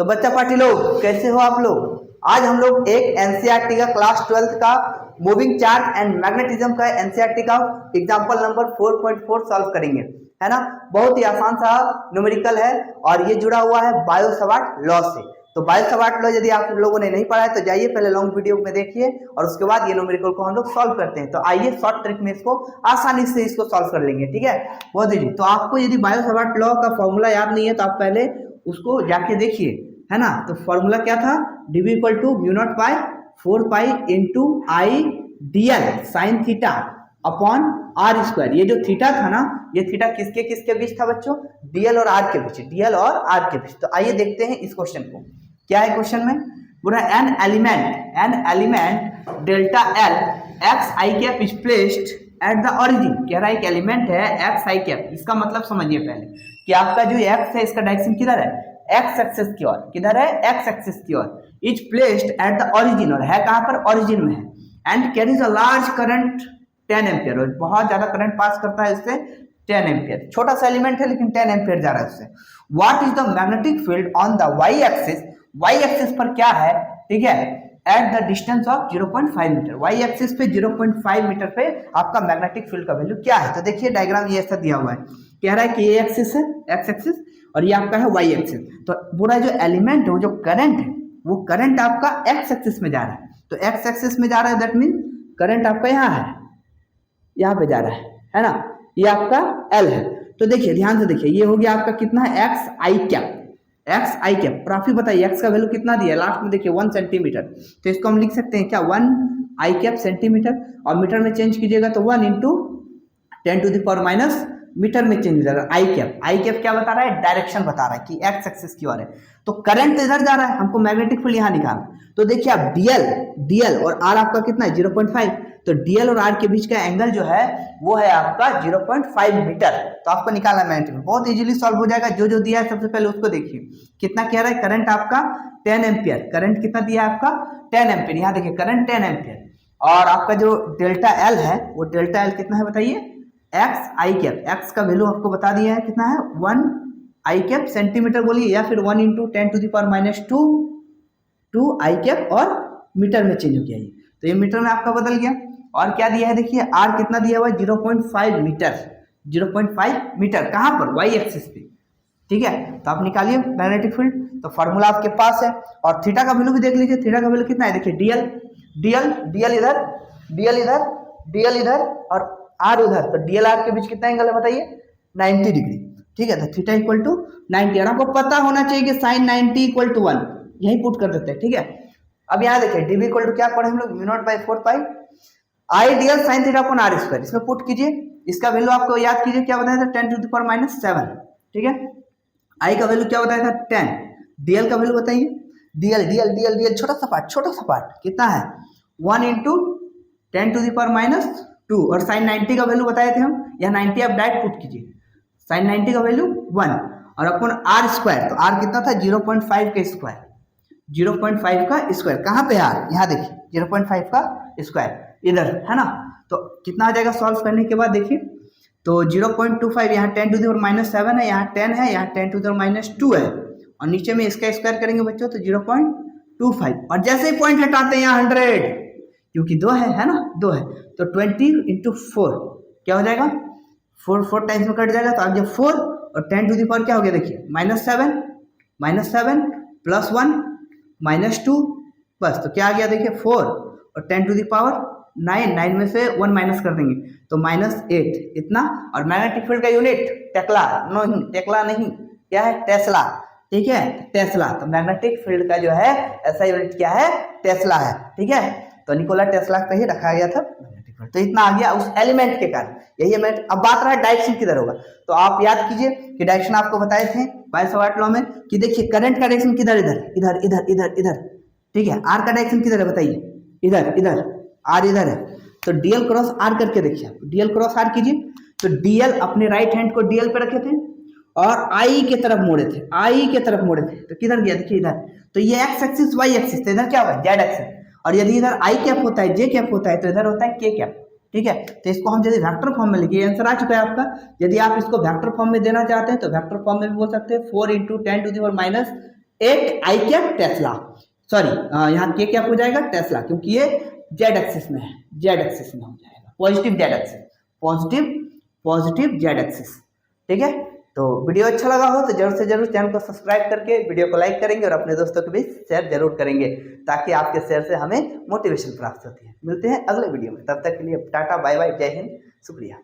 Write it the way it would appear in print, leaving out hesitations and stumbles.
तो बच्चा पार्टी लोग कैसे हो आप लोग। आज हम लोग एक एनसीईआरटी का क्लास 12th का मूविंग चार्ज एंड मैग्नेटिज्म का एनसीईआरटी का एग्जांपल नंबर 4.4 सॉल्व करेंगे, है ना। बहुत ही आसान सा न्यूमेरिकल है और ये जुड़ा हुआ है बायो सवार्ट लॉ से। तो बायो सवार्ट लॉ यदि आप लोगों ने नहीं पढ़ा है तो जाइए पहले लॉन्ग वीडियो में देखिए और उसके बाद ये न्यूमेरिकल को हम लोग सॉल्व करते हैं। तो आइए शॉर्ट ट्रिक में इसको आसानी से इसको सॉल्व कर लेंगे, ठीक है। बहुत इजी। तो आपको यदि बायो सवार्ट लॉ का फॉर्मूला याद नहीं है तो आप पहले उसको जाके देखिए, है ना। तो फॉर्मूला क्या था, dv equal to mu naught by 4 pi into I dl sine theta upon R square. ये जो थीटा था ना, ये थीटा किसके किसके बीच था बच्चों, dl और r के बीच, dl और r के बीच। तो आइए देखते हैं इस क्वेश्चन को। क्या है क्वेश्चन में, बोला an element delta L x I cap is placed at the origin. कह रहा है एक एलिमेंट है एक्स आई कैप। इसका मतलब समझिए पहले कि आपका जो एक्स है इसका डायरेक्शन किधर है, एक्स एक्सिस की ओर। किधर है, एक्स एक्सिस की ओर। Is placed at the origin, और है कहां पर, ओरिजिन में है। And carries a large current 10 ampere, और बहुत ज्यादा करंट पास करता है इससे 10 एम्पियर। छोटा सा एलिमेंट है लेकिन 10 एम्पियर जा रहा है उससे। What is the magnetic field on the y axis, y axis पर क्या है, ठीक है, at the distance of 0.5 metre. Y axis पे 0.5 मीटर पे आपका मैग्नेटिक फील्ड का वैल्यू क्या है। तो देखिए डायग्राम ये ऐसा दिया हुआ है, कह रहा है कि ये एक्सिस है, एक्स एक्सिस, और ये आपका है वाई एक्सिस। तो पूरा जो एलिमेंट है, वो जो करंट है, वो करंट आपका एक्स एक्सिस में जा रहा है। तो एक्स एक्सिस में जा रहा है, दैट मीन करंट आपका यहाँ है, यहाँ पे जा रहा है ना। ये आपका एल है। तो देखिए ध्यान से देखिए, ये हो गया आपका कितना है, एक्स आई कैप, एक्स आई कैप। और आप ही बताइए एक्स का वैल्यू कितना दिया है, लास्ट में देखिए 1 सेंटीमीटर। तो इसको हम लिख सकते हैं क्या, 1 आई कैप सेंटीमीटर, और मीटर में चेंज कीजिएगा तो 1 into 10 to the power minus metre में चेंज हो जाएगा। आई कैप क्या बता रहा है, डायरेक्शन बता रहा है कि एक्स एक्सिस की ओर है। तो करंट इधर जा रहा है, हमको मैग्नेटिक फील्ड यहाँ निकालना। तो देखिए आप डीएल और आर आपका कितना है, 0.5। तो डीएल और आर के बीच का एंगल जो है वो है आपका 0.5 मीटर। तो आपको निकालना मैग्नेटिक फील्ड, बहुत इजीली सॉल्व हो जाएगा। जो जो दिया है सबसे पहले उसको देखिए। कितना कह रहा है, करंट आपका 10 एम्पियर। करंट कितना दिया है आपका, 10 एम्पियर। यहाँ देखिए करंट 10 एम्पियर, और आपका जो डेल्टा एल है वो डेल्टा एल कितना है बताइए, एक्स आई कैप। एक्स का वैल्यू आपको बता दिया है कितना है, 1 आई कैप सेंटीमीटर बोलिए, या फिर 1 into 10 to the power minus 2 I cap, और मीटर में चेंज हो गया ये। तो ये मीटर में आपका बदल गया। और क्या दिया है देखिए, आर कितना दिया हुआ है, 0.5 मीटर। 0.5 मीटर कहाँ पर, वाई एक्सिस पे, ठीक है। तो आप निकालिए मैग्नेटिक फील्ड। तो फॉर्मूला आपके पास है, और थीटा का वैल्यू भी देख लीजिए। थीटा का वैल्यू कितना है, देखिए डीएल इधर और आर उधर। तो डीएल आर के बीच कितना एंगल है बताइए, 90 डिग्री, ठीक है। तो थीटा इक्वल टू 90, और आपको पता होना चाहिए कि साइन 90 इक्वल टू 1, यही पुट कर देते हैं, ठीक है। अब यहाँ देखिए डीवी इक्वल टू क्या पढ़े हम लोग, mu naught by 4 pi I DL sine theta upon R square. इसमें पुट कीजिए, इसका वैल्यू आपको याद कीजिए क्या बताया था, 10 टू द पावर माइनस 7, ठीक है। आई का वैल्यू क्या बताया था, 10। डीएल का वैल्यू बताइए, डीएल छोटा सा पार्ट कितना है, 1 into 10 to the power minus 2, और साइन 90 का वैल्यू बताए थे हम, यह 90 आप डायरेक्ट पुट कीजिए। साइन 90 का वैल्यू 1, और अपन आर स्क्वायर, तो आर कितना था, 0.5 का स्क्वायर। 0.5 का स्क्वायर कहाँ पे आर, यहाँ देखिए 0.5 का स्क्वायर इधर, है ना। तो कितना आ जाएगा सॉल्व करने के बाद देखिए, तो 0.25, यहाँ 10 टू द पावर माइनस 7 है, यहाँ 10 है, यहाँ 10 टू द पावर माइनस 2 है, और नीचे में इसका स्क्वायर करेंगे बच्चों तो 0.25, और जैसे ही पॉइंट हटाते हैं यहाँ 100, क्योंकि 2 है ना, 2 है। तो 20 इंटू 4 क्या हो जाएगा, 4 टाइम्स में कट जाएगा। तो आप जब 4 और 10 टू द पावर क्या हो गया देखिए, -7 प्लस 1 -2, बस। तो क्या आ गया देखिए 4 और 10 टू द पावर 9 में से 1 माइनस कर देंगे तो -8, इतना। और मैग्नेटिक फील्ड का यूनिट टेक्ला नहीं, क्या है, टेस्ला, ठीक है, टेस्ला। तो मैग्नेटिक फील्ड का जो है ऐसा यूनिट क्या है, टेस्ला है, ठीक है। तो निकोला टेस्ला का ही रखा गया था मैग्नेटिक फील्ड। तो इतना आ गया उस एलिमेंट के कारण, यही एलिमेंट। अब बात रहा डायरेक्शन किधर होगा, तो आप याद कीजिए कि डायरेक्शन आपको बताए थे बाय सवार्ट लॉ में कि देखिए करंट का डायरेक्शन किधर, इधर, ठीक है। आर का डायरेक्शन किधर है बताइए, इधर, आर इधर है। तो डीएल क्रॉस आर करके देखिए, डीएल क्रॉस आर कीजिए। तो डीएल अपने राइट हैंड को डीएल पे रखे थे और आई के तरफ मोड़े थे, तो किधर गया देखिए इधर। तो ये एक्स एक्सिस वाई एक्सिस, तो इधर क्या होगा, जेड एक्सिस। और यदि इधर आई कैप होता है, जे कैप होता है, तो इधर होता है के कैप, ठीक है। तो इसको हम यदि वेक्टर फॉर्म में लिखिए, आंसर आ चुका है आपका। यदि आप इसको वेक्टर फॉर्म में देना चाहते हैं तो वेक्टर फॉर्म में भी बोल सकते हैं, 4 into 10 to the power minus एक आई क्या टेस्ला, सॉरी यहाँ के क्या हो जाएगा टेस्ला, क्योंकि ये जेड एक्सिस में है, जेड एक्सिस में हो जाएगा, positive Z axis, positive Z axis. ठीक है, तो वीडियो अच्छा लगा हो तो जरूर से जरूर चैनल को सब्सक्राइब करके वीडियो को लाइक करेंगे और अपने दोस्तों के बीच शेयर जरूर करेंगे, ताकि आपके शेयर से हमें मोटिवेशन प्राप्त होती है। मिलते हैं अगले वीडियो में, तब तक के लिए टाटा बाय बाय, जय हिंद, शुक्रिया।